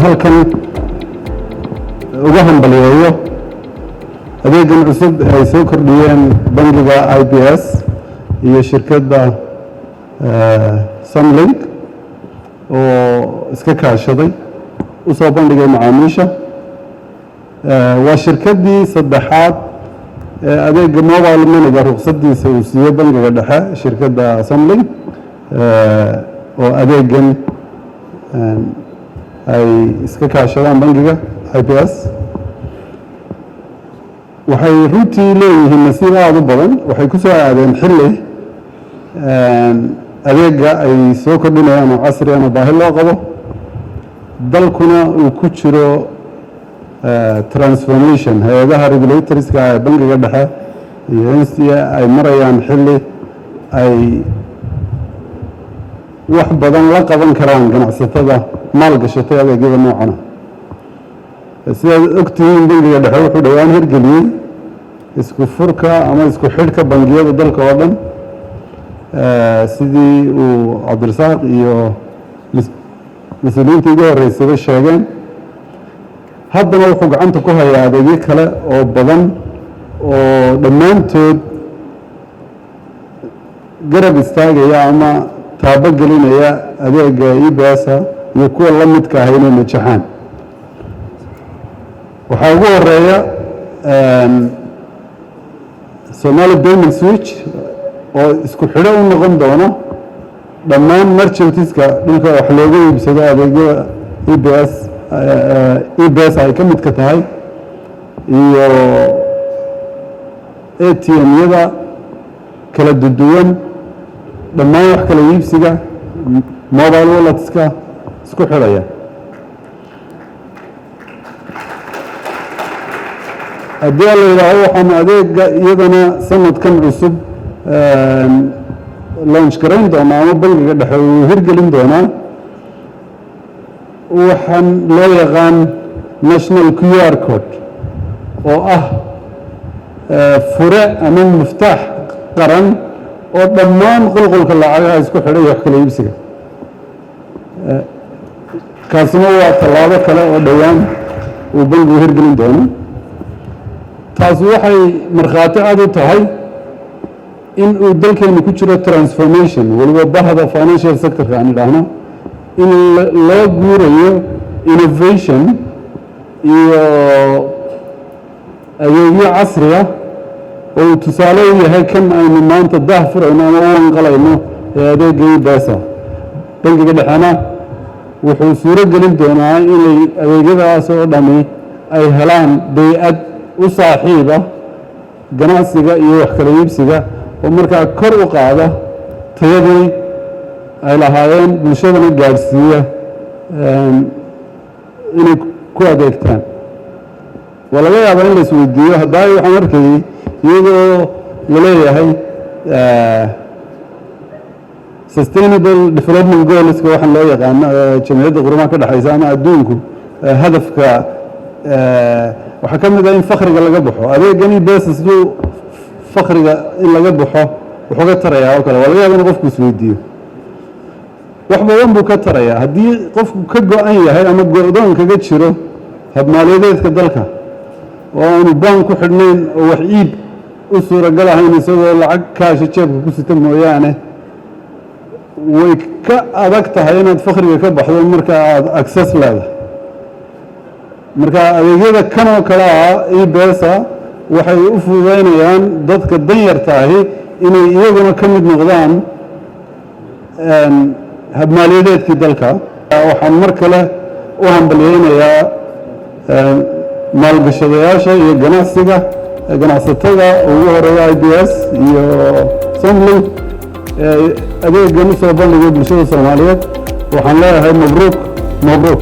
halkan uga hambaliyeeyo adeegan cusub ay soo kordhiyeen bangiga IBS iyo shirkadda Sunlink oo iska kaashaday u soo bandhigay macaamiisha. waa shirkaddii saddexaad adeega mobile money ruqsadiisa uu siiyey bangiga dhexe shirkadda Sunlink oo adeegan ay iska kaashadaan bangiga IBS. waxay runtii leeyihiin nasiib aad u badan. waxay ku soo aadeen xilli adeega ay soo kordhinayaan oo casriyan oo baahi loo qabo, dalkuna uu ku jiro transformation. hay-adaha regulatorska ee bangiga dhexe iyo NCA ay marayaan xilli ay wax badan la qaban karaan ganacsatada maalgashatay adeegyada noocana. sidaad ogtihiin bangiga dhexe wuxuu dhowaan hirgeliyey isku furka ama isku xidhka bangiyada dalka oo dhan, sidii uu cabdirasaaq iyo mas-uuliyiinta ugu horeysaba sheegeen. haddana wuxuu gacanta ku hayaa adeegyo kale oo badan oo dhammaantood garab istaagaya ama taabo gelinaya adeega IBS-a iyo kuwa la midka ah inay najaxaan. waxaa ugu horeeya Somali Payment Switch oo isku xidho u noqon doona dhammaan merchantiska dhulka wax looga iibsado adeegyada IBS ay ka midka tahay, iyo ATM-yada kala duwan, dhammaan wax kala iibsiga mobile walletska isku xidhaya. haddii la yidhaaho waxaan adeega iyadana sanadkan cusub launch garayn doonaa ama bangiga dhexe uu hirgelin doonaa waxaan loo yaqaan national QR code oo ah fure ama miftaax qaran oo dhammaan qulqulka lacagaha isku xidhay wax kala iibsiga. kaasina waa tallaabo kale oo dhowaan uu bangigu hirgelin doono. taasi waxay markhaati cad u tahay in uu dalkeenu ku jiro transformation, weliba bahda financial sectorka aan idhaahno, in loo guurayo innovation iyo adeegyo casri ah oo uu tusaale u yahay kan aynu maanta daah furayno ama u wanqalayno ee adeega IBS-a. bangiga dhexena wuxuu suuro gelin doonaa inay adeegyadaas oo dhami ay helaan bay-ad u saaxiiba ganacsiga iyo wax kala iibsiga oo markaa kor u qaada tayadii ay lahaayeen, bulshadana gaadhsiiya inay ku adeegtaan. waa laga yaabaa in la isweydiiyo haddaa waxaan arkayay iyadoo laleeyahay sustainable development goalska waxaan loo yaqaano jamciyadda qurumaha ka dhexaysa ama adduunku hadafka waxaa ka mid ah in fakriga laga baxo. adeegan IBS siduu fakriga in laga baxo wuxuu ka tarayaa oo kale. waa laga yaaba in qofku isweydiiyo. wax badan buu ka tarayaa haddii qofku ka go-an yahay ama go-doon kaga jiro habmaaliyadeedka dalka oo aanu baan ku xidhnayn oo wax iib u suuragal ahayn isagoo lacag kaasha jeebka ku sita mooyaane. way ka adag tahay inaad fakriga ka baxdo marka aad access leedahay. marka adeegyada kan oo kale ah IBS-a waxay u fududeynayaan dadka danyarta ahi inay iyaguna ka mid noqdaan habmaaliyadeedkii dalka. waxaan mar kale u hambaliyeynayaa maalgashadayaasha iyo ganacsatada ugu horeeya IBS iyo Sunlink adeegan u soo bandhigay bulshada Soomaaliyeed. waxaan leeyahay mabruuk.